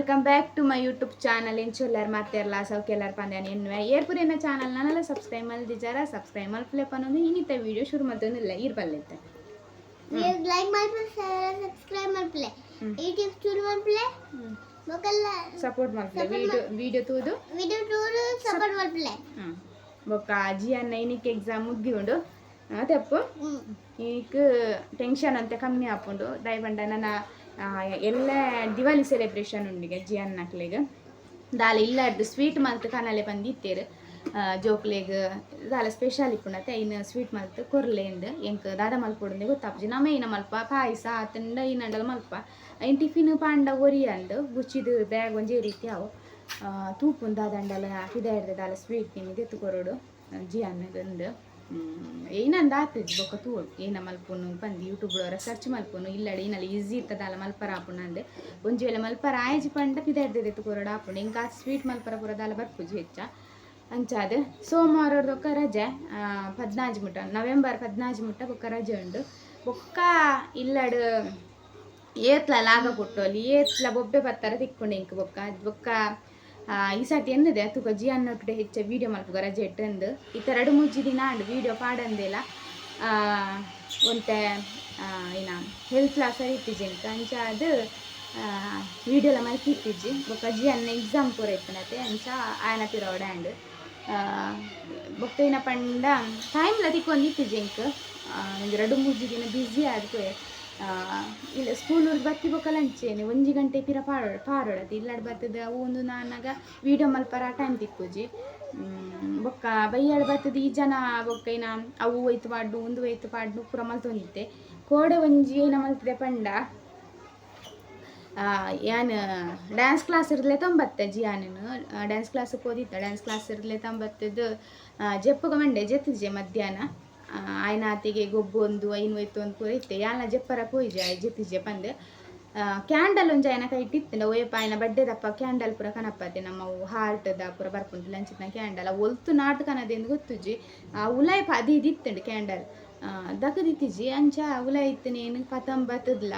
welcome back to my YouTube channel ಎಂಚೊಲ್ಲರ್ ಮಾತೆರ್ಲ ಸೌಕೆಲ್ಲರ್ ಪಂದ್ಯಾನ ಎನ್ನುವೆ ಏರ್ಪುರಿನ ಚಾನಲ್ ನನ್ನೆಲ್ಲ ಸಬ್ಸ್ಕ್ರೈಬ್ ಮಲ್ದಿಜಾರ ಸಬ್ಸ್ಕ್ರೈಬ್ ಮಲ್ಪಲೆ ಪನ್ನೊಂದು ಇನ್ನಿತ ವಿಡಿಯೋ ಶುರು ಮಾಡ್ತೊಂದಿಲ್ಲ ಇರ್ಬಲ್ಲೈತೆ ಲೈಕ್ ಮಾಡ್ಪಲೆ ಸಬ್ಸ್ಕ್ರೈಬ್ ಮಾಡ್ಪಲೆ ಯೂಟ್ಯೂಬ್ ಶುರು ಮಾಡ್ಪಲೆ ಬೊಕಲ್ಲ ಸಪೋರ್ಟ್ ಮಾಡ್ಪಲೆ ವಿಡಿಯೋ ತೂದು ಸಪೋರ್ಟ್ ಮಾಡ್ಪಲೆ ಬೊಕ್ಕ ಜಿಯನ್ನ ಇನ್ನಿಕ್ಕೆ ಎಕ್ಸಾಮ್ ಮುಗ್ಗಿಕೊಂಡು ತೆಪ್ಪು ಈಕ್ ಟೆನ್ಷನ್ ಅಂತ ಕಮ್ಮಿ ಆಪುಂಡು ದಯಪಂಡ ನನ್ನ ಎಲ್ಲ ದಿವಾಲಿ ಸೆಲೆಬ್ರೇಷನ್ ಉಂಡಿಗೆ ಜಿಯನ್ನಕ್ಲೆಗ್ ದಾಲ ಇಲ್ಲಾರ್ದು ಸ್ವೀಟ್ ಮಲ್ತ್ ಕನಲೆ ಬಂದಿತ್ತೇರು ಜೋಕ್ಲೆಗ್ ದಾಲ ಸ್ಪೆಷಲ್ ಇಪ್ಪುಂಡತೆ ಇನ್ನು ಸ್ವೀಟ್ ಮಲ್ತ್ ಕೊರ್ಲೆಂಡ್ ಎಂಕ್ ದಾದ ಮಲ್ಪೊಡುಂದೆ ಗೊತ್ತಾಪುಜಿ ನಮ್ಮ ಇನ್ನ ಮಲ್ಪ ಪಾಯಸ ಆತಂಡ ಇನ್ನಂಡಲ ಮಲ್ಪ ಇನ್ ಟಿಫಿನ್ ಪಾಂಡ ಒರಿಯಂಡು ಬುಚ್ಚಿದು ಬ್ಯಾಗ್ ಒಂಜೇ ರೀತಿ ಅವು ತೂಪುಂದು ದಾದಂಡಲ ಪಿದಾಯಿರ್ದೆ ದಾಲ ಸ್ವೀಟ್ ನಿಮಗೆ ಎತ್ತುಕೊರೋಡು ಜಿಯನ್ನಗಂದು ಏನಂದ ಆತಜ್ಜಿ ಬೊಕ್ಕ ತೂಳು ಏನ ಮಲ್ಪುನು ಬಂದು ಯೂಟ್ಯೂಬ್ಡವರ ಸರ್ಚ್ ಮಲ್ಪುನು ಇಲ್ಲಡೆ ಇನ್ನಲ್ಲಿ ಈಸಿ ಇರ್ತದಲ್ಲ ಮಲ್ಪರ ಆಪುಂಡು ಅಂದೆ ಒಂಜಿ ವೇಳೆ ಮಲ್ಪರ ಆಯ್ಜಿ ಪಂಡ ಪಿದಾಯಿರ್ದೆ ಎತ್ತುಕೊರೋಡು ಆಪುಂಡು ಎಂಕ ಸ್ವೀಟ್ ಮಲ್ಪರ ಪೂರ ದಾಲ ಬರ್ಪುಜಿ ಹೆಚ್ಚ ಅಂಚಾದ ಸೋಮವಾರದೊಕ್ಕ ರಜೆ 14 ಮುಟ್ಟ ನವೆಂಬರ್ 14 ಮುಟ್ಟ ಬೊಕ್ಕ ರಜೆ ಉಂಡು ಬೊಕ್ಕ ಇಲ್ಲಡು ಏತ್ಲ ಲಾಗ ಕೊಟ್ಟೋಲಿ ಏತ್ಲ ಬೊಬ್ಬೆ ಬತ್ತರ ತಿಕ್ಕೊಂಡು ಎಂಕ್ ಬೊಕ್ಕ ಈ ಸರ್ತಿ ಎಂದಿದೆ ತುಕ ಜಿಯನ್ನೊಟ್ಟಿಗೆ ಹೆಚ್ಚ ವೀಡಿಯೋ ಮಲ್ಪುಗ ರಜೆ ಇಟ್ಟಂದು ಇತ್ತ 2-3 ದಿನ ಅಂಡು ವೀಡಿಯೋ ಪಾಡಂದೆಲ್ಲ ಒಂತೆ ಏನ ಹೆಲ್ತ್ ಲಾಸ್ ಇತ್ತಿಜಿ ಎಂಕ ಅಂಚ ಅದು ವೀಡಿಯೋಲ ಮಲ್ಪಿ ಇತ್ತಿಜ್ಜಿ ಬೊಕ್ಕ ಜಿಯನ್ನ ಎಕ್ಸಾಮ್ ಪೂರ ಇಪ್ಪನತೆ ಅಂಚ ಆಯನ ಪಿರೋಡ ಆ್ಯಂಡ್ ಬೊಕ್ಕ ಏನ ಪಂಡ ಟೈಮ್ಲ ತಿಕ್ಕೊಂಡು ಇತ್ತಿಜ್ಜಿ ಎಂಕ್ ಒಂದು 2-3 ದಿನ ಬ್ಯುಸಿ ಆದ್ಕೊ ಇಲ್ಲ ಸ್ಕೂಲೂರು ಬತ್ತಿ ಬೊಕ್ಕಲ ಅಂಚೇನೆ 1 ಗಂಟೆ ಪಿರ ಪಾರೋಡತಿ ಇಲ್ಲಾಡು ಬರ್ತದ ಒಂದು ನಾನಾಗ ವೀಡಿಯೋ ಮಲ್ಪರ ಟೈಮ್ ತಿಕ್ಕುಜಿ ಬೊಕ್ಕ ಬೈಯಾಡು ಬರ್ತದ ಈ ಜನ ಬೊಕ್ಕ ಏನ ಅವು ಒಯ್ತು ಪಾಡ್ಡು ಒಂದು ಒಯ್ತು ಪಾಡ್ಡು ಪೂರ ಮಲ್ತೊಂದಿತ್ತೆ ಕೋಡೆ ಒಂಜಿ ಏನ ಮಲ್ತಿದೆ ಪಂಡ ಯಾನ್ ಡ್ಯಾನ್ಸ್ ಕ್ಲಾಸ್ ಇರಲೆ ತೊಂಬತ್ತೆ ಜಿಯಾನನು ಡ್ಯಾನ್ಸ್ ಕ್ಲಾಸಿಗೆ ಹೋದಿತ್ತ ಡ್ಯಾನ್ಸ್ ಕ್ಲಾಸ್ ಇರಲೆ ತೊಂಬತ್ತದು ಜೆಪ್ಪುಗ ಮಂಡೆ ಜೆತ್ತಿಜೆ ಮಧ್ಯಾಹ್ನ ಆಯ್ನ ಆತಿಗೆ ಗೊಬ್ಬೊಂದು ಐನು ಒಯ್ತು ಒಂದು ಪೂರ ಇತ್ತೆ ಯಾನ ಜೆಪ್ಪರ ಪೋಯ್ಜೆ ಆಯ್ ಜೆತ್ತಿಜೆ ಪಂದೆ ಕ್ಯಾಂಡಲ್ ಒಂಜಿ ಆಯ್ನ ಕೈ ಇಟ್ಟಿತ್ತಂಡ ಒಯ್ಯಪ್ಪ ಆಯ್ನ ಬಡ್ಡೆ ದಪ್ಪ ಕ್ಯಾಂಡಲ್ ಪೂರ ಕನಪತ್ತೆ ನಮ್ಮ ಹಾರ್ಟ್ದ ಪೂರ ಬರ್ಪುಂಟು ಲಂಚಿನ ಕ್ಯಾಂಡಲ್ ಒಲ್ತು ನಾಟ್ ಕನದೆಂದು ಗೊತ್ತುಜಿ ಉಲಾಯ್ ಅದು ಇದಿತ್ತಂಡು ಕ್ಯಾಂಡಲ್ ದಕ್ಕದಿತ್ತಿಜಿ ಅಂಚ ಉಲಾಯ್ ಇತ್ತನೇನು ಪತಂ ಬತ್ತದ್ಲ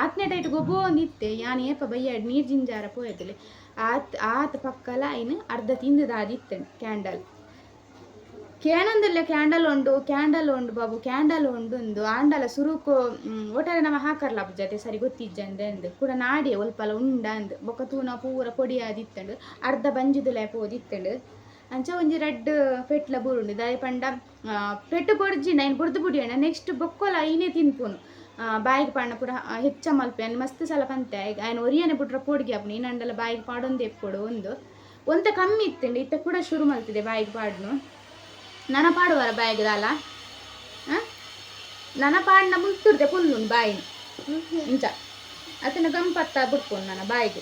ಆತ್ನೇ ಟೈಟ್ ಗೊಬ್ಬೋ ಒಂದಿತ್ತೆ ಯಾನ್ ಏಪ ಬಯ್ಯಾಡ್ ನೀರು ಜಿಂಜಾರ ಪೋಯತಲೆ ಆತ ಪಕ್ಕಲ ಐನು ಅರ್ಧ ತಿಂದದ ಅದಿತ್ತಂಡು ಕ್ಯಾಂಡಲ್ ಕೇನೊಂದಿಲ್ಲ ಕ್ಯಾಂಡಲ್ ಉಂಡು ಬಾಬು ಕ್ಯಾಂಡಲ್ ಉಂಡು ಆಂಡಲ ಸುರುಕು ಒಟ್ಟಾರೆ ನಮ್ಮ ಹಾಕರ್ಲ ಜೊತೆ ಸರಿ ಗೊತ್ತಿಜ್ಜಂದೆ ಅಂದು ಕೂಡ ನಾಡಿ ಒಲ್ಪಲ ಉಂಡ ಅಂದು ಬೊಕ್ಕ ತೂನ ಪೂರ ಪೊಡಿ ಆದಿತ್ತಂಡು ಅರ್ಧ ಬಂಜುದುಲೆ ಪೋದಿತ್ತಂಡು ಅಂಚ ಒಂಜಿ ರೆಡ್ ಪೆಟ್ಲ ಬುರುಂಡು ದಾಯ ಪಂಡ ಪೆಟ್ಟು ಬೊಡ್ಜಿ ನೈನ್ ಬುಡ್ದು ಬುಡಿಯಣ್ಣ ನೆಕ್ಸ್ಟ್ ಬೊಕ್ಕೊಲ ಐನೇ ತಿನ್ಪುನು ಬಾಯಿಗೆ ಪಾಂಡ ಪೂರ ಹೆಚ್ಚ ಮಲ್ಪೆ ಅನ್ನ ಮಸ್ತ್ ಸಲ ಪಂತೆ ఆయన ಒರಿಯನೆ ಬಿಟ್ರ ಪೋಡಿಗೆ ಅಪ್ಪನು ಇನ್ನಂಡಲ ಬಾಯಿಗೆ ಪಾಡೊಂದು ಎಪ್ಪೊಡು ಒಂತ ಕಮ್ಮಿ ಇತ್ತಂಡು ಇತ್ತ ಕೂಡ ಶುರು ಮಲ್ತಿದೆ ಬಾಯಿಗೆ ಪಾಡ್ನು ನನ್ನ ಪಾಡುವರ ಬಾಯಿಗೆ ದಾಲ ನನ್ನ ಪಾಡಿನ ಮುಲ್ತಿರ್ದೆ ಪುಲ್ಲು ಬಾಯಿನ ಇಂಚ ಅತನ ಗಂಪತ್ತ ಬಿಡ್ಪುನು ನನ್ನ ಬಾಯಿಗೆ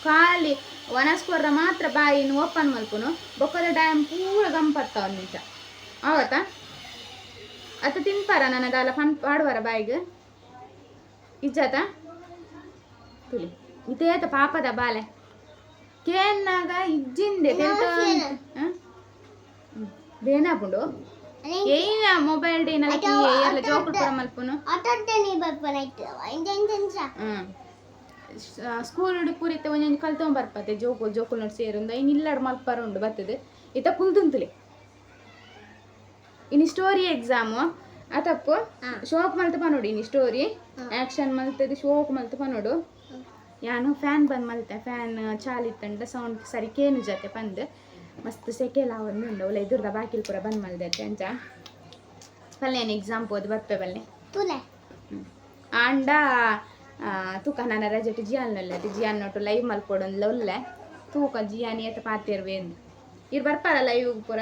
ಖಾಲಿ ವನಸ್ಕೊರ್ರ ಮಾತ್ರ ಬಾಯಿನ ಓಪನ್ ಮಲ್ಪುನು ಬೊಕ್ಕದ ಡ್ಯಾಮ್ ಪೂರ ಗಂಪತ್ತ ಒಂದು ನಿಂಚ ಆವತ್ತ ಅತ ತಿನ್ಪಾರ ನನ್ನ ದಾಲ ಪಾಡುವರ ಬಾಯಿಗೆ ಇಜ್ಜಾತ ತುಲಿ ಇತೇತ ಪಾಪದ ಬಾಲೆ ಕೇನ್ನಾಗ ಇಜ್ಜಿಂದೆ ಬೇನಾಪುಂಡು ಏನ ಮೊಬೈಲ್ ಡೇನ ಎಲ್ಲ ಜೋಕುಲ್ ಪುರ ಮಲ್ಪುನು ಸ್ಕೂಲ್ ಪೂರಿತ ಒಂಜೊಂದು ಕಲ್ತೊಂದು ಬರ್ಪತ್ತೆ ಜೋಕುಲ್ ನೋಡಿ ಸೇರುಂದ ಇನ್ನು ಇಲ್ಲಾಡು ಮಲ್ಪರ ಉಂಡು ಬರ್ತದೆ ಇತ್ತ ಕುಲ್ತುಂತುಲಿ ಇನ್ನು ಸ್ಟೋರಿ ಎಕ್ಸಾಮು ಅತಪ್ಪು ಶೋಕ್ ಮಲ್ತ ಪನೋಡು ಇನ್ನು ಸ್ಟೋರಿ ಆ್ಯಕ್ಷನ್ ಮಲ್ತದು ಶೋಕ್ ಮಲ್ತ ಪನೋಡು ಯಾನು ಫ್ಯಾನ್ ಬಂದು ಮಲ್ತೆ ಫ್ಯಾನ್ ಚಾಲಿತ್ತಂಡ ಸೌಂಡ್ ಸರಿ ಕೇನು ಜೊತೆ ಬಂದು ಮಸ್ತ್ ಸೆಕೆಲ ಒಂದು ಉಂಡು ಒಳ್ಳೆ ಎದುರ್ದ ಬಾಕಿಲ್ ಪೂರ ಬಂದ್ ಮಲ್ದೈತೆ ಅಂಚ ಪಲ್ಲೇನು ಎಕ್ಸಾಮ್ ಹೋದ್ ಬರ್ಪೆ ಬಲ್ಲೆ ಆಂಡ ತೂಕ ನನ್ನ ರಜೆಟ್ ಜಿಯಾನ್ನೊಲ್ಲೆ ಜಿಯಾನ್ನೊಟ್ಟು ಲೈವ್ ಮಲ್ಪೊಡೊಂದು ಒಲ್ಲೆ ತೂಕ ಜಿಯಾನಿ ಏತ ಪಾತಿರ್ವೆ ಎಂದು ಇರ್ ಬರ್ಪಾರ ಲೈವ್ ಪೂರ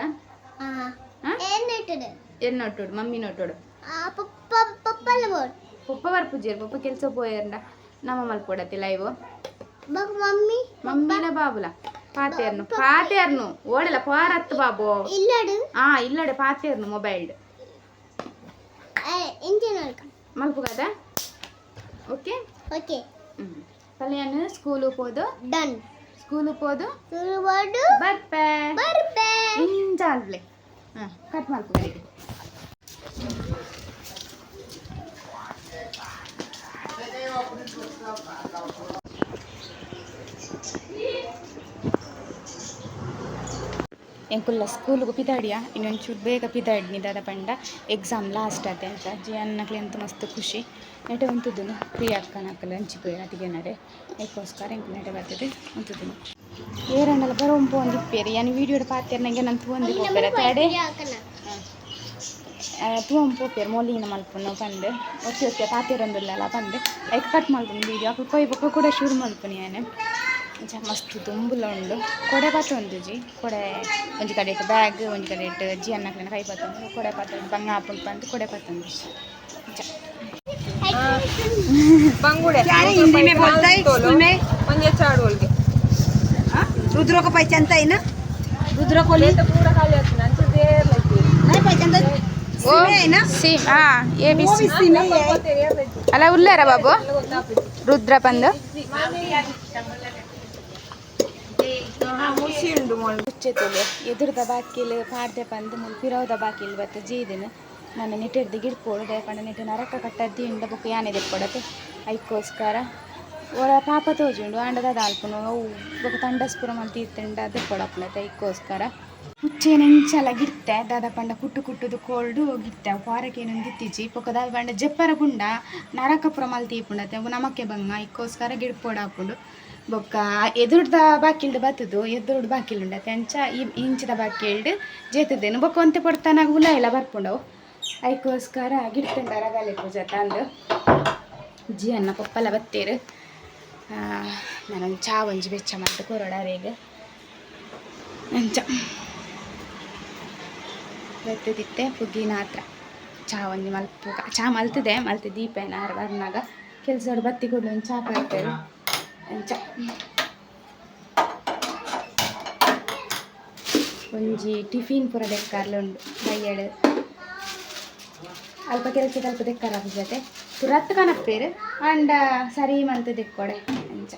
ಎನ್ನೊಟ್ಟುಡು ಮಮ್ಮಿ ನೋಟೋಡು ಪಪ್ಪ ಬರ್ಪುಜೇರು ಪಪ್ಪ ಕೆಲಸ ಪೋಯರ್ಂಡ ನಮ್ಮ ಮಲ್ಪೊಡತ್ತೆ ಲೈವ್ ಮಮ್ಮಿನ ಬಾಬುಲ ಪಾತೇರ್ನು ಓಡಲ ಪಾರತ್ತು ಬಾಬು ಇಲ್ಲಡೆ ಪಾತೇರ್ನು ಮೊಬೈಲ್ ಮಲ್ಪುಗದ ಓಕೆ ಪಲ್ಯಾನು ಸ್ಕೂಲು ಪೋದು ಡನ್ ಸ್ಕೂಲು ಪೋದು ಬರ್ಪೆ ಇಂಜಾಲ್ಲೆ ಕಟ್ ಮಲ್ಪುಗ ಎಂಕುಲ್ಲ ಸ್ಕೂಲ್ಗೆ ಪಿತಾಡಿಯ ಇನ್ನೊಂಚೂರು ಬೇಗ ಪಿತಾಡಿನಿ ದಾದ ಪಂಡ ಎಕ್ಸಾಮ್ ಲಾಸ್ಟ್ ಆತೆ ಅಂತ ಜಿ ಅನ್ನಕ್ಲೆ ಅಂತ ಮಸ್ತ್ ಖುಷಿ ನೆಟೆ ಉಂತುದುನು ಫ್ರೀ ಅಕ್ಕನಕ್ಕಲ್ಲ ಹಂಚಿಪೋಯಿ ಅತಿಗೆ ನಡೆ ಅದಕ್ಕೋಸ್ಕರ ಎಂಕು ನೆಟೆ ಬರ್ತದೆ ಉಂತುದುನು ಏರಂಡಲ್ಲ ಬರೋ ಒಂಪು ಒಂದು ಇಪ್ಪೇರಿ ಯಾನು ವೀಡಿಯೋಡ್ ಪಾತೇರು ನಂಗೆ ನಾನು ತೂಂದು ಹೋಗ್ಬೇರೆ ತಡೆ ತೂಂಪು ಹೋಗ್ಬೇರು ಮೊಲಿನ ಮಲ್ಪುನು ಪಂಡು ಒತ್ತಿ ಒತ್ತಿ ಪಾತೇರೊಂದಿಲ್ಲ ಪಂಡು ಐಕ್ ಕಟ್ ಮಲ್ಪುನು ವೀಡಿಯೋ ಅಪ್ಪ ಕೊಯ್ ಬೊಕ್ಕ ಕೂಡ ಶುರು ಮಲ್ಪುನಿ ಯಾನೆ ಮಸ್ತ್ ತುಂಬುಲ ಉಂಡು ಕೊಡೆ ಪಾತ ಒಂದುಜಿ ಕೊಡೆ ಒಂಜಿ ಕಡೆ ಇಟ್ಟು ಬ್ಯಾಗ್ ಒಂಜಿ ಕಡೆ ಇಟ್ಟು ಜಿ ಅನ್ನಕ್ಲೆನ ಕೈ ಪಾತ ಉಂಡು ಕೊಡೆ ಪಾತ ಬಂಗ ಹಾಪುಂಡು ಪಂದು ಕೊಡೆ ಪಾತ ಉಂಡು ಬಂಗುಡೆ ಒಂಜೆ ಚಾಡುವಲ್ಗೆ रुद्र को पहचानता है ना रुद्र को तो पूरा खाली होता है तो देर लगती नहीं पहचानता ಓ है ना ಸಿಮ್ ಎ ಬಿ ಸಿ सीमे है ಅಲ್ಲ ಉಲ್ಲಾರ ಬಾಬು ರುದ್ರ ಪಂದು ಮುಸಿ ಉಂಡು ಮೊಳ್ಳು ಹುಚ್ಚೆತ್ತಲೆ ಎದುರ್ದ ಬಾಕಿಲ್ ಪಾಡ್ದೆ ಪಂದು ಮುಲ್ ಪಿರೋದ ಬಾಕಿಲ್ ಬತ್ತು ಜೀದಿನ ನನ್ನ ನೆಟ್ಟಿಡ್ದು ಗಿಡ್ಪೋಡು ದಯಪಂಡ ನೆಟ್ಟು ನರಕ ಕಟ್ಟದ್ದಿ ಇಂಡ ಬುಕ್ ಯಾನೆ ದೆಕ್ಕೊಡತೆ ಐಕ್ಕೋಸ್ಕರ ಒಳ ಪಾಪ ತೋಜುಂಡು ಅಂಡದ ಅಲ್ಪನು ಅವು ಬೊಕ ತಂಡಸ್ಪುರ ಮಲ್ತಿ ಇತ್ತಂಡ ದೆಕ್ಕೊಡಪ್ಲತೆ ಐಕ್ಕೋಸ್ಕರ ಹುಚ್ಚೇನ ಇಂಚಲ ಗಿಡ್ತೆ ದಾದ ಪಂಡ ಕುಟ್ಟು ಕುಟ್ಟುದು ಕೋಲ್ಡು ಗಿಡ್ತೆ ಪಾರಕೇನು ಗಿತ್ತಿಜಿ ಪೊಕ ದಾದ ಪಂಡ ಜಪ್ಪರ ಪುಂಡ ನರಕಪುರ ಮಲ್ತಿ ಪುಂಡತೆ ಅವು ನಮಕ್ಕೆ ಬಂಗ ಐಕ್ಕೋಸ್ಕರ ಗಿಡ್ಪೋಡು ಹಾಕೊಂಡು ಬೊಕ್ಕ ಎದುರ್ದ ಬಾಕಿಲ್ಡು ಬತ್ತದು ಎದುರುಡು ಬಾಕಿಲುಂಡತೆ ಅಂಚ ಈ ಇಂಚದ ಬಾಕಿಲ್ಡು ಜೇತದೇನು ಬೊಕ್ಕ ಒಂತೆ ಪಡ್ತಾನಾಗ ಹುಲ ಎಲ್ಲ ಬರ್ಪುಂಡವು ಐಕ್ಕೋಸ್ಕರ ಗಿಡ್ತಂಡ ರಗಾಲೆ ಪೂಜೆ ತಂದು ಜಿ ಅನ್ನ ಪಪ್ಪಲ ಬತ್ತೇರು ನಾನೊಂದು ಚಾ ಒಂಜಿ ಬೆಚ್ಚ ಮಾಡ್ದು ಕೊರಡಾರೇಗ ಅಂಚ ಬತ್ತದಿತ್ತೆ ಪುಗ್ಗಿನ ಹತ್ರ ಚಾ ಒಂಜಿ ಮಲ್ಪು ಚಾ ಮಲ್ತದೆ ಮಲ್ತು ದೀಪ ಏನ ಬರ್ನಾಗ ಕೆಲಸದವ್ರು ಬತ್ತಿ ಕೊಡ್ಲು ಒಂದು ಚಾ ಕಾಯ್ತಾರೆ ಅಂಚ ಒಂಜಿ ಟಿಫಿನ್ ಪೂರ ದೆಕ್ಕಾರ್ಲುಂಡು ಬಯ್ಯಡು ಅಲ್ಪ ಕೆಲಸಕ್ಕೆ ಅಲ್ಪ ದೆಕ್ಕಾರ ಜೊತೆ ಪುರತ್ ಕನಪ್ಪೇರು ಅಂಡ ಸರಿ ಮಂತ್ ದೆಕ್ಕೊಡೆ ಅಂಚ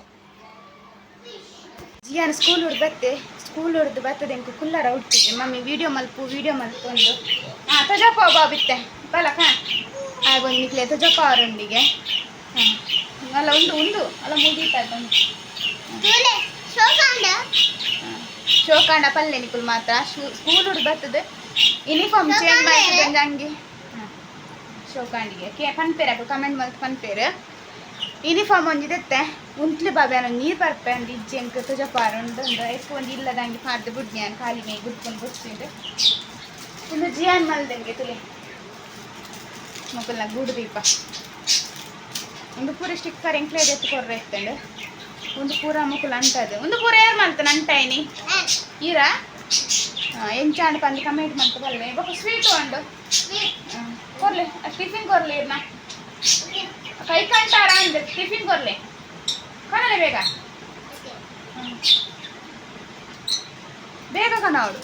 ಜಿಯಾನ ಸ್ಕೂಲ್ ಹೊಡ್ದು ಬರ್ತದೆ ಎಂಕು ಕುಲ್ಲರ ಹುಟ್ಟಿದೆ ಮಮ್ಮಿ ವಿಡಿಯೋ ಮಲ್ಪೊಂದು ತೊಜಪ್ಪ ಬಾಬಿತ್ತೆ ಬಲಕ ಆಗೊಂದು ನಿಕ್ಲೆ ತೊಜಪ್ಪ ಅವರೊಂದಿಗೆ ಅಲ್ಲ ಉಂಡು ಅಲ್ಲ ಮುಗೀತದ ಶೋಕಾಂಡ ಪಲ್ಲೆ ನಿಕುಲ್ ಮಾತ್ರ ಸ್ಕೂಲ್ ಹುಡ್ದು ಬರ್ತದೆ ಯೂನಿಫಾರ್ಮ್ ಚೇಂಜ್ ಮಾಡ್ತಿದ್ದೆ ಅಂಗಿ ಶೋಕಾಂಡಿಗೆ ಪನ್ಪೇರ ಕಮೆಂಟ್ ಮಲ್ತು ಪನ್ಪೇರು ಯೂನಿಫಾರ್ಮ್ ಒಂದಿದತ್ತೆ ಉಂಟ್ಲಿ ಬಾಬೆ ಅನ್ನೋ ನೀರು ಬರ್ಪೆ ಅಂದು ಇಜ್ಜಿ ಅಂಕ ತುಜಪಾರ ಉಂಡು ಎಷ್ಟು ಒಂದು ಇಲ್ಲದಂಗೆ ಪಾಡ್ದು ಬುಡ್ನಿ ನಾನು ಖಾಲಿ ಮೇ ಗುಡ್ಕೊಂಡು ಬುಡ್ತಿದ್ದು ಒಂದು ಜಿಯಾನ್ ಮಲ್ದಂಗೆ ತುಳಿ ಮಕ್ಕಳನ್ನ ಗೂಡು ದೀಪ ಒಂದು ಪೂರ ಸ್ಟಿಕ್ಕರ್ ಎಂಕ್ಲೆ ಎತ್ತು ಕೊರ್ರೆ ಇತ್ತಂಡು ಒಂದು ಪೂರ ಮಕ್ಕಳು ಅಂಟದು ಒಂದು ಪೂರ ಏರ್ ಮಾಡ್ತಾನೆ ಅಂಟಾಯ್ನಿ ಈರ ಎಂಚಾಂಡ್ ಪಂದು ಕಮೆಂಟ್ ಮಾಡ್ತಾ ಬಲ್ಲೆ ಬೊಕ್ಕ ಸ್ವೀಟ್ ಉಂಡು ಕೊರ್ಲೆ ಟಿಫಿನ್ ಕೊರ್ಲಿ ಇರ್ನ ಕೈ ಕಂಟಾರ ಅಂದ್ರೆ ಟಿಫಿನ್ ಕೊರ್ಲೆ ಕಣಲೆ ಬೇಗ ಬೇಗ ಕಣ ಅವಳು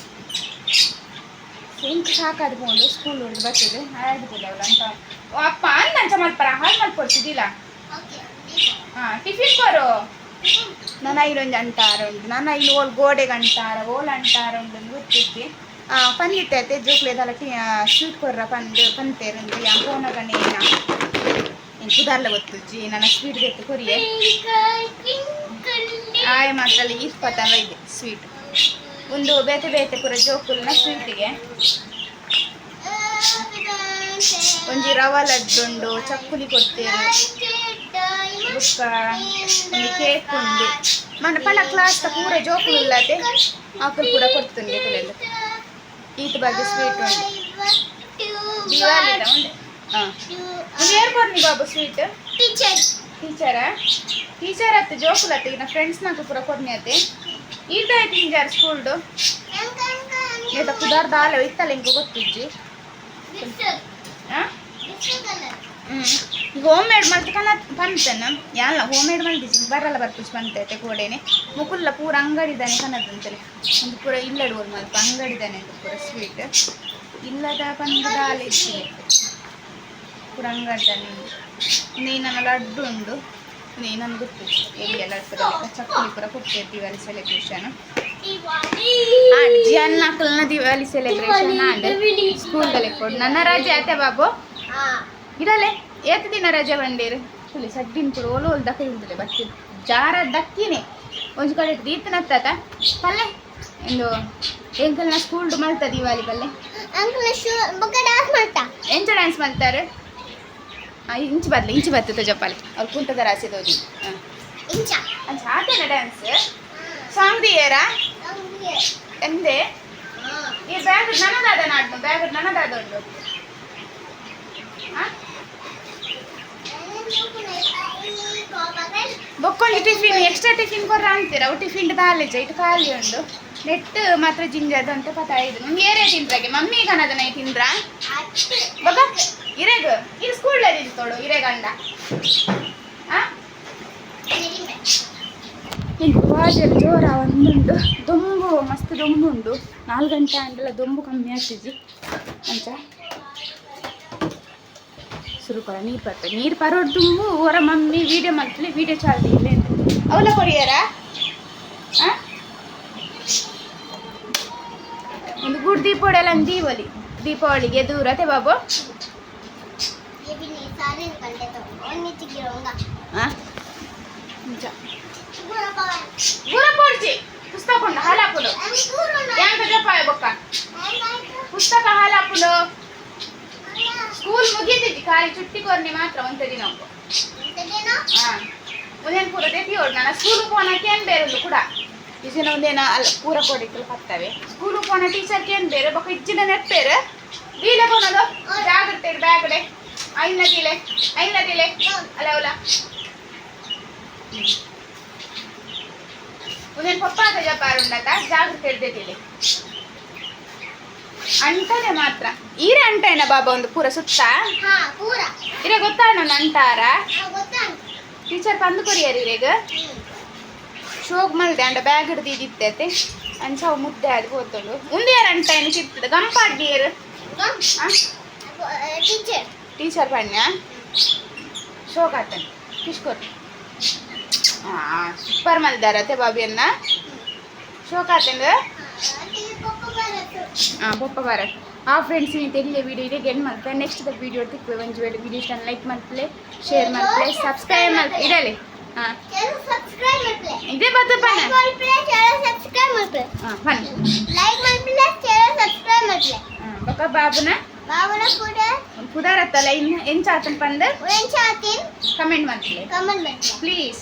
ಇಂಕ್ ಸಾಕಾದ ಪೋಂಡು ಸ್ಕೂಲ್ ಹುಡುಗಿ ಬರ್ತದೆ ಆಗಿರ್ತದೆ ಅವಳು ಅಂತ ಅಪ್ಪ ಅಂದಂಚ ಮಲ್ಪರ ಹಾಳು ಮಲ್ಪಡ್ತಿದ್ದಿಲ್ಲ ಟಿಫಿನ್ ಕೊರು ನನ್ನ ಐಲೊಂದು ಅಂಟಾರ ಉಂಟು ನನ್ನ ಇಲ್ಲಿ ಓಲ್ ಗೋಡೆಗೆ ಅಂಟಾರ ಓಲ್ ಅಂಟಾರ ಉಂಟು ಗೊತ್ತಿದ್ದಿ ಪಂದಿತ್ತೆ ಜೋಕ್ಲೇದಲ್ಲ ಸ್ವೀಟ್ ಕೊರ್ರ ಪಂತೇರುಂದು ಯಾ ಫೋನಗನೇನ ಕುದಾರ್ಲ ಗೊತ್ತುಜ್ಜಿ ನನ್ನ ಸ್ವೀಟ್ ಬೇಕು ಕೊರಿಯೆ ಆಯ ಮಾತ್ರ ಇಪ್ಪತ್ತಲ್ಲ ಇದೆ ಸ್ವೀಟ್ ಒಂದು ಬೇತೆ ಪೂರ ಜೋಕುಲ್ನ ಸ್ವೀಟಿಗೆ ಒಂಜಿ ರವಾ ಲಡ್ಡುಂಡು ಚಕ್ಕುಲಿ ಕೊಡ್ತೇರು ಬುಕ್ಕ ಒಂದು ಕೇಕ್ ಉಂಡು ಮನ ಪಣ ಕ್ಲಾಸ್ ಪೂರ ಜೋಕುಲು ಇಲ್ಲದೆ ಆಕಲು ಕೂಡ ಕೊಡ್ತುಂಡೆ ತಿಳಿಯಲು ಈತ ಬಗ್ಗೆ ಸ್ವೀಟ್ ಉಂಡು ದಿವಾಲಿದ ಉಂಡೆ ಒಂದು ಏರ್ ಬರ್ನಿ ಬಾಬು ಸ್ವೀಟ್ ಟೀಚರ್ ಅತ್ತೆ ಜೋಕುಲತ್ತೆ ಈಗ ಫ್ರೆಂಡ್ಸ್ ನಾಲ್ಕು ಪೂರ ಕೊಡ್ನಿ ಅತ್ತೆ ಈತ ಆಯ್ತು ಹಿಂಗಾರು ಸ್ಕೂಲ್ಡು ಏತ ಕುದಾರ್ ದಾಲೆ ಇತ್ತಲ್ಲ ಹಿಂಗೆ ಗೊತ್ತಿಜ್ಜಿ ಈಗ ಹೋಮ್ ಮೇಡ್ ಮಾಡ್ತಿ ಕನ ಪಂತನ ಯಾಲ್ಲ ಹೋಮ್ ಮೇಡ್ ಮಾಡಿದ್ದಿ ಬರಲ್ಲ ಬರ್ಪುಜ್ ಪಂತೈತೆ ಕೋಡೇನೆ ಮುಕುಲ್ಲ ಪೂರ ಅಂಗಡಿದಾನೆ ಕನದಂತಲೆ ಒಂದು ಪೂರ ಇಲ್ಲಡು ಒಂದು ಮಲ್ಪ ಅಂಗಡಿದಾನೆ ಅಂತ ಪೂರ ಸ್ವೀಟ್ ಇಲ್ಲದ ಪಂದು ದಾಲೆ ಇತ್ತು ಪೂರ ಅಂಗಡಿದಾನೆ ನೀನನ್ನ ಲಡ್ಡು ಉಂಡು ನೀನನ್ನು ಗೊತ್ತು ಎಲ್ಲಿ ಎಲ್ಲ ಚಕ್ಕುಲಿ ಪೂರ ಕೊಡ್ತೇವೆ ದಿವಾಲಿ ಸೆಲೆಬ್ರೇಷನ್ ಅಜ್ಜಿ ಅನ್ನಕ್ಕಲ್ನ ದಿವಾಲಿ ಸೆಲೆಬ್ರೇಷನ್ ಆಂಡ್ ಸ್ಕೂಲ್ದಲ್ಲಿ ಕೊಡು ನನ್ನ ರಜೆ ಆಯ್ತಾ ಬಾಬು ಇರಲ್ಲೇ ಏತು ದಿನ ರಜೆ ಬಂಡೇರು ಫುಲ್ ಸಡ್ಡಿನ ಪೂರ ಓಲು ದಕ್ಕ ಇರ್ತದೆ ಬತ್ತಿ ಜಾರ ದಕ್ಕಿನೇ ಒಂದು ಕಡೆ ಈತನತ್ತಾತ ಪಲ್ಲೆ ಒಂದು ಎಂಕಲ್ ನಾ ಸ್ಕೂಲ್ ಮಲ್ತ ದಿವಾಲಿ ಬಲ್ಲೆ ಅಂಕಲ್ ಶೂ ಬೊಕ್ಕ ಡಾನ್ಸ್ ಮಾಡ್ತಾ ಎಂಚ ಡ್ಯಾನ್ಸ್ ಮಾಡ್ತಾರೆ ಇಂಚಿ ಬರ್ತದೆ ಜಪ್ಪಾಲಿ ಅವ್ರು ಕುಂಟದ ರಾಸಿ ತೋದಿ ಇಂಚ ಅಂಚ ಆತೇನ ಡ್ಯಾನ್ಸ್ ಸಾಂಗ್ ದಿಯೇರಾ ಎಂದೆ ಈ ಬ್ಯಾಗ್ ನನ್ನದಾದ ನಾಡ್ನು ಬ್ಯಾಗ್ ನನ್ನದಾದ ಉಂಟು ಬೊಕ್ಕೊಂದು ಟಿಫಿನ್ ಎಕ್ಸ್ಟ್ರಾ ಟಿಫಿನ್ ಕೊರ್ರ ಅಂತೀರಾ ಅವು ಟಿಫಿನ್ ತಾಲೇಜ ಇಟ್ಟು ಖಾಲಿ ಉಂಡು ನೆಟ್ ಮಾತ್ರ ಜಿಂಜದು ಅಂತ ಪತಾ ಇದು ನಂಗೆ ಏರೇ ತಿಂದ್ರಾಗೆ ಮಮ್ಮಿ ಕನದ ನೈ ತಿಂದ್ರ ಬಗ ಇರೇಗ ಇದು ಸ್ಕೂಲ್ ತಿಂತೋಡು ಇರೇಗಂಡ ಇಂದು ವಾಜಲ್ಲಿ ಜೋರ ಒಂದುಂಡು ದೊಂಬು ಮಸ್ತ್ ದೊಂಬು ಉಂಡು 4 ಗಂಟೆ ಅಂಡೆಲ್ಲ ದೊಂಬು ಕಮ್ಮಿ ಆಗ್ತಿದ್ದಿ ಅಂಚ ಶುರು ಕೊರ ನೀರು ಬರ್ತದೆ ನೀರು ಪರೋಡು ತುಂಬು ಅವರ ಮಮ್ಮಿ ವೀಡಿಯೋ ಮಾಡ್ಲಿ ವೀಡಿಯೋ ಚಾಲ್ತಿ ಇಲ್ಲ ಅವಳ ಕೊರಿಯರ ಒಂದು ಗುಡ್ ದೀಪಾವಳಿ ಎಲ್ಲ ದೀಪಾವಳಿಗೆ ದೂರತೆ ಬಾಬು ಪುಸ್ತಕ ಹಾಲಾಪುಲು ಯಾಂಕ ಜಪಾಯ ಬೊಕ್ಕ ಪುಸ್ತಕ ಹಾಲಾಪುಲು ಸ್ಕೂಲ್ ಮುಗಿದಿದ್ದಿ ಖಾಲಿ ಚುಟ್ಟಿ ಕೊರ್ನಿ ಮಾತ್ರ ಒಂತೆ ದಿನ ಒಂದೇನು ಪೂರ ತೆಗಿಯೋಡು ನಾನು ಸ್ಕೂಲು ಪೋನಕ್ಕೆ ಏನು ಬೇರೆ ಕೂಡ ಇಜಿನ ಒಂದೇನ ಅಲ್ಲ ಪೂರ ಕೊಡಿಕ್ಕಲು ಕತ್ತವೆ ಸ್ಕೂಲು ಪೋನ ಟೀಚರ್ಗೆ ಏನು ಬೇರೆ ಬೊಕ್ಕ ಇಜ್ಜಿನ ನೆಪ್ಪೇರು ದೀಲ ಪೋನದು ಜಾಗ್ರತೆ ಬ್ಯಾಗಡೆ ಐನದಿಲೆ ಅಲ್ಲ ಅವಲ ಒಂದೇನು ಪಪ್ಪಾದ ಜಪಾರುಂಡತ ಜಾಗ್ರತೆ ಇಡ್ದಿದ್ದಿಲೆ ಅಂಟನೆ ಮಾತ್ರ ಈರೆ ಅಂಟೇನ ಬಾಬಾ ಒಂದು ಪೂರ ಸುತ್ತ ಇರೇ ಗೊತ್ತಾಣ ಅಂಟಾರ ಟೀಚರ್ ಬಂದು ಕೊರಿಯರ್ ಇರೇಗ ಶೋಕ್ ಮಲ್ದೆ ಅಂಡ ಬ್ಯಾಗ್ ಹಿಡ್ದಿದ್ದಿತ್ತೈತೆ ಅಂಚ ಅವು ಮುದ್ದೆ ಅದು ಗೊತ್ತುಂಡು ಉಂದಿಯರ್ ಅಂಟ ಏನು ಸಿಗ್ತದೆ ಗಂಪಾಡ್ದಿಯರು ಟೀಚರ್ ಪಣ್ಯ ಶೋಕ್ ಆತನೆ ಕಿಶ್ಕೋರ್ ಸೂಪರ್ ಮಲ್ದಾರತೆ ಬಾಬಿಯನ್ನ ಶೋಕ್ ಆತಂಗ ಪಪ್ಪ ಬಾರ ಫ್ರೆಂಡ್ಸ್ ನೀವು ತೆಗಿಲೆ ವಿಡಿಯೋ ಇದೆ ಏನು ಮಾಡ್ತಾರೆ ನೆಕ್ಸ್ಟ್ ವಿಡಿಯೋ ತಿಕ್ವೆ ಒಂದು ವಿಡಿಯೋ ಇಷ್ಟ ಲೈಕ್ ಮಾಡ್ತಲೇ ಶೇರ್ ಮಾಡ್ತಲೇ ಸಬ್ಸ್ಕ್ರೈಬ್ ಮಾಡ್ತಲೇ ಇಡಲಿ ಇದೇ ಬರ್ತಪ್ಪ ಬಕ್ಕ ಬಾಬುನ ಪುದಾರತ್ತಲ್ಲ ಇನ್ನು ಎಂಚಾತನ್ ಪಂದ ಕಮೆಂಟ್ ಮಾಡ್ತಲೇ ಪ್ಲೀಸ್